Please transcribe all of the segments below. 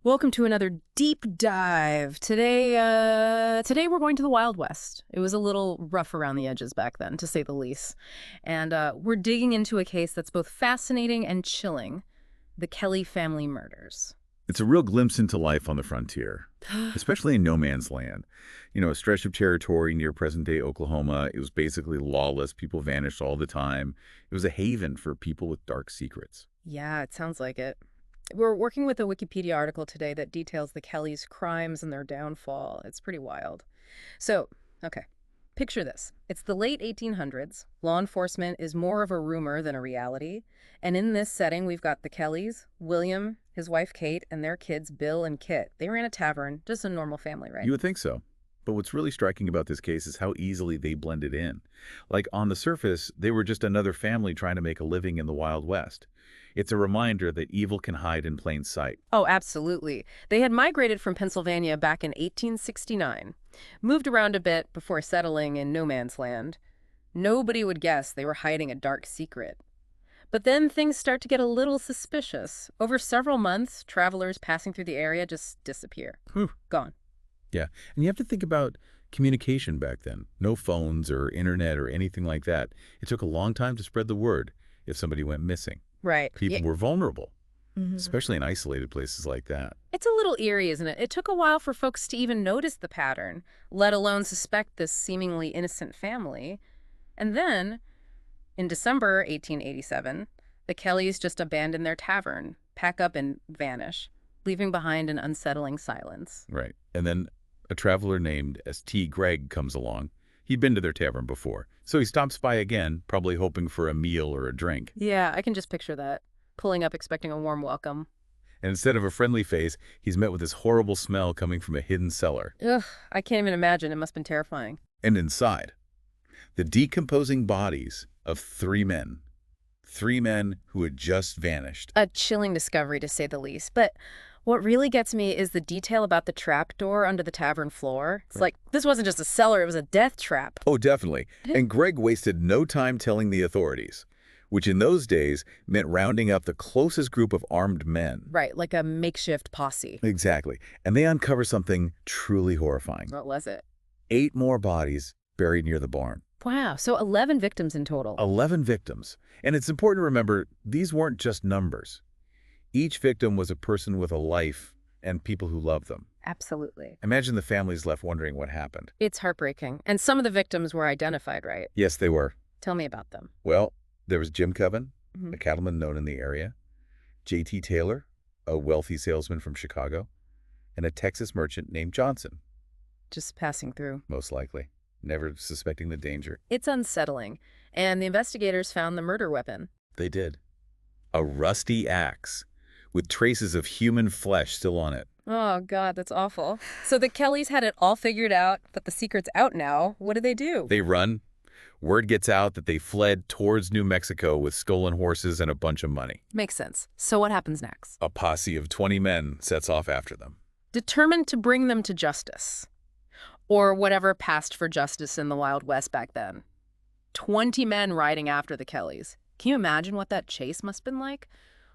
Welcome to another deep dive. Today we're going to the Wild West. It was a little rough around the edges back then, to say the least. And we're digging into a case that's both fascinating and chilling, the Kelly family murders. It's a real glimpse into life on the frontier, especially in no man's land. A stretch of territory near present-day Oklahoma. It was basically lawless. People vanished all the time. It was a haven for people with dark secrets. Yeah, it sounds like it. We're working with a Wikipedia article today that details the Kellys' crimes and their downfall. It's pretty wild. So, okay, picture this. It's the late 1800s. Law enforcement is more of a rumor than a reality. And in this setting, we've got the Kellys, William, his wife Kate, and their kids Bill and Kit. They ran a tavern, just a normal family, right? You would think so. But what's really striking about this case is how easily they blended in. Like, on the surface, they were just another family trying to make a living in the Wild West. It's a reminder that evil can hide in plain sight. Oh, absolutely. They had migrated from Pennsylvania back in 1869, moved around a bit before settling in no man's land. Nobody would guess they were hiding a dark secret. But then things start to get a little suspicious. Over several months, travelers passing through the area just disappear. Whew. Gone. Yeah, and you have to think about communication back then. No phones or internet or anything like that. It took a long time to spread the word if somebody went missing. Right. People were vulnerable, Mhm. especially in isolated places like that. It's a little eerie, isn't it? It took a while for folks to even notice the pattern, let alone suspect this seemingly innocent family. And then, in December 1887, the Kellys just abandon their tavern, pack up and vanish, leaving behind an unsettling silence. Right. And then a traveler named S.T. Gregg comes along. He'd been to their tavern before, so he stops by again, probably hoping for a meal or a drink. Yeah, I can just picture that. Pulling up expecting a warm welcome. And instead of a friendly face, he's met with this horrible smell coming from a hidden cellar. Ugh, I can't even imagine. It must have been terrifying. And inside, the decomposing bodies of three men. Three men who had just vanished. A chilling discovery, to say the least. But what really gets me is the detail about the trap door under the tavern floor. It's like, this wasn't just a cellar, it was a death trap. Oh, definitely. And Gregg wasted no time telling the authorities, which in those days meant rounding up the closest group of armed men. Right, like a makeshift posse. Exactly. And they uncover something truly horrifying. What was it? 8 more bodies buried near the barn. Wow, so 11 victims in total. 11 victims. And it's important to remember, these weren't just numbers. Each victim was a person with a life and people who loved them. Absolutely. Imagine the families left wondering what happened. It's heartbreaking. And some of the victims were identified, right? Yes, they were. Tell me about them. Well, there was Jim Coven, Mhm. a cattleman known in the area, J.T. Taylor, a wealthy salesman from Chicago, and a Texas merchant named Johnson, Just passing through. most likely, never suspecting the danger. It's unsettling. And the investigators found the murder weapon. They did. A rusty axe with traces of human flesh still on it. Oh, God, that's awful. So the Kellys had it all figured out, but the secret's out now. What do they do? They run. Word gets out that they fled towards New Mexico with stolen horses and a bunch of money. Makes sense. So what happens next? A posse of 20 men sets off after them. Determined to bring them to justice. Or whatever passed for justice in the Wild West back then. 20 men riding after the Kellys. Can you imagine what that chase must have been like?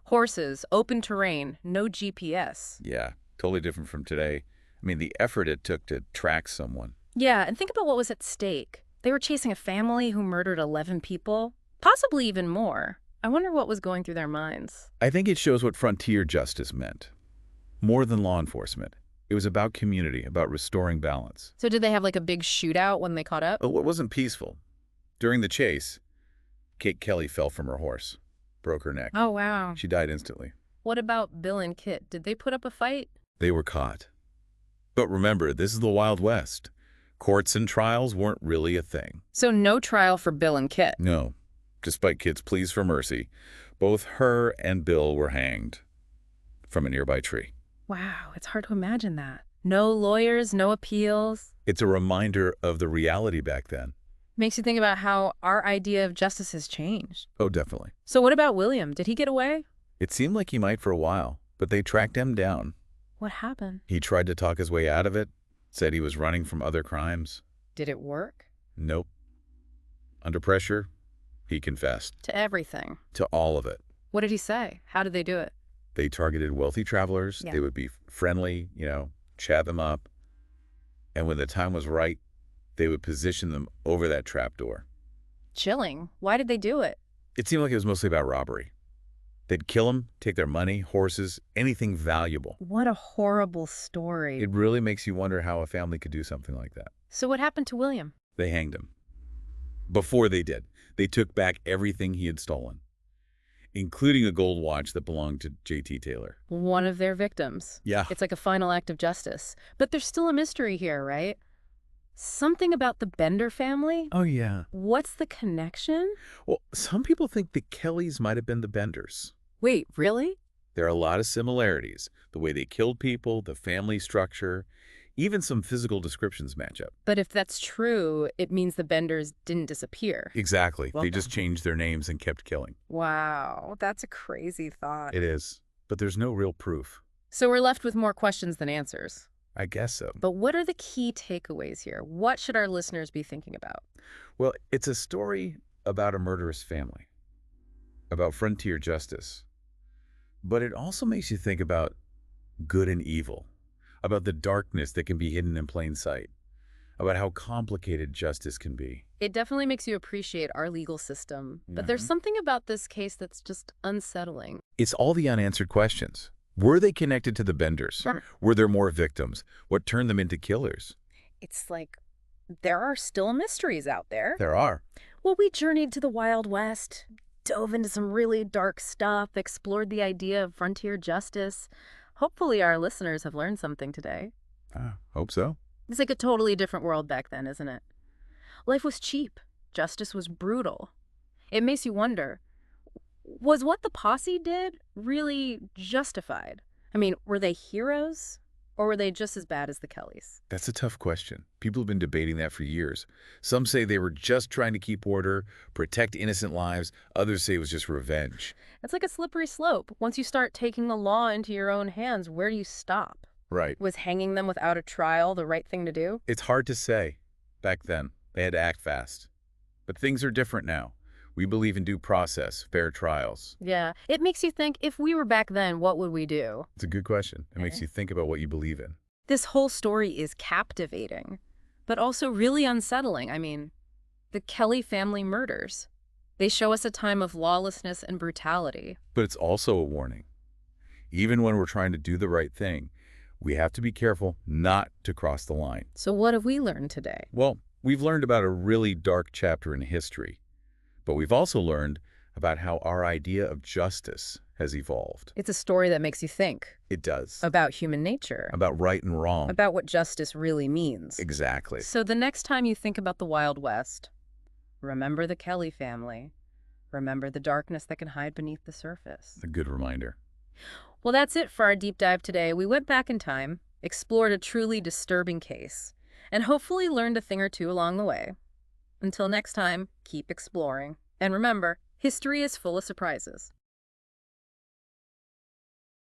Horses, open terrain, no GPS. Yeah, totally different from today. I mean, the effort it took to track someone. Yeah, and think about what was at stake. They were chasing a family who murdered 11 people, possibly even more. I wonder what was going through their minds. I think it shows what frontier justice meant. More than law enforcement. It was about community, about restoring balance. So did they have like a big shootout when they caught up? Oh, it wasn't peaceful. During the chase, Kate Kelly fell from her horse, broke her neck. Oh, wow. She died instantly. What about Bill and Kit? Did they put up a fight? They were caught. But remember, this is the Wild West. Courts and trials weren't really a thing. So no trial for Bill and Kit. No. Despite Kit's pleas for mercy, both her and Bill were hanged from a nearby tree. Wow, it's hard to imagine that. No lawyers, no appeals. It's a reminder of the reality back then. Makes you think about how our idea of justice has changed. Oh, definitely. So what about William? Did he get away? It seemed like he might for a while, but they tracked him down. What happened? He tried to talk his way out of it, said he was running from other crimes. Did it work? Nope. Under pressure, he confessed To everything. to all of it. What did he say? How did they do it? They targeted wealthy travelers. Yeah. They would be friendly, chat them up. And when the time was right, they would position them over that trapdoor. Chilling. Why did they do it? It seemed like it was mostly about robbery. They'd kill them, take their money, horses, anything valuable. What a horrible story. It really makes you wonder how a family could do something like that. So what happened to William? They hanged him. Before they did, they took back everything he had stolen, including a gold watch that belonged to J.T. Taylor. One of their victims. Yeah. It's like a final act of justice. But there's still a mystery here, right? Something about the Bender family? Oh, yeah. What's the connection? Well, some people think the Kellys might have been the Benders. Wait, really? There are a lot of similarities. The way they killed people, the family structure, even some physical descriptions match up. But if that's true, it means the Benders didn't disappear. Exactly. Well They just changed their names and kept killing. Wow, that's a crazy thought. It is. But there's no real proof. So we're left with more questions than answers. I guess so. But what are the key takeaways here? What should our listeners be thinking about? Well, it's a story about a murderous family, about frontier justice. But it also makes you think about good and evil, about the darkness that can be hidden in plain sight, about how complicated justice can be. It definitely makes you appreciate our legal system. But there's Mhm. something about this case that's just unsettling. It's all the unanswered questions. Were they connected to the Benders? Sure. Were there more victims? What turned them into killers? It's like there are still mysteries out there. There are. Well, we journeyed to the Wild West, dove into some really dark stuff, explored the idea of frontier justice. Hopefully our listeners have learned something today. Hope so. It's like a totally different world back then, isn't it? Life was cheap. Justice was brutal. It makes you wonder, was what the posse did really justified? I mean, were they heroes? Or were they just as bad as the Kellys? That's a tough question. People have been debating that for years. Some say they were just trying to keep order, protect innocent lives. Others say it was just revenge. It's like a slippery slope. Once you start taking the law into your own hands, where do you stop? Right. Was hanging them without a trial the right thing to do? It's hard to say. Back then, they had to act fast. But things are different now. We believe in due process, fair trials. Yeah. It makes you think, if we were back then, what would we do? It's a good question. It makes you think about what you believe in. This whole story is captivating, but also really unsettling. I mean, the Kelly family murders. They show us a time of lawlessness and brutality. But it's also a warning. Even when we're trying to do the right thing, we have to be careful not to cross the line. So what have we learned today? Well, we've learned about a really dark chapter in history, but we've also learned about how our idea of justice has evolved. It's a story that makes you think It does. about human nature, About right and wrong. about what justice really means. Exactly. So the next time you think about the Wild West, remember the Kelly family. Remember the darkness that can hide beneath the surface. A good reminder. Well, that's it for our deep dive today. We went back in time, explored a truly disturbing case, and hopefully learned a thing or two along the way. Until next time, keep exploring. And remember, history is full of surprises.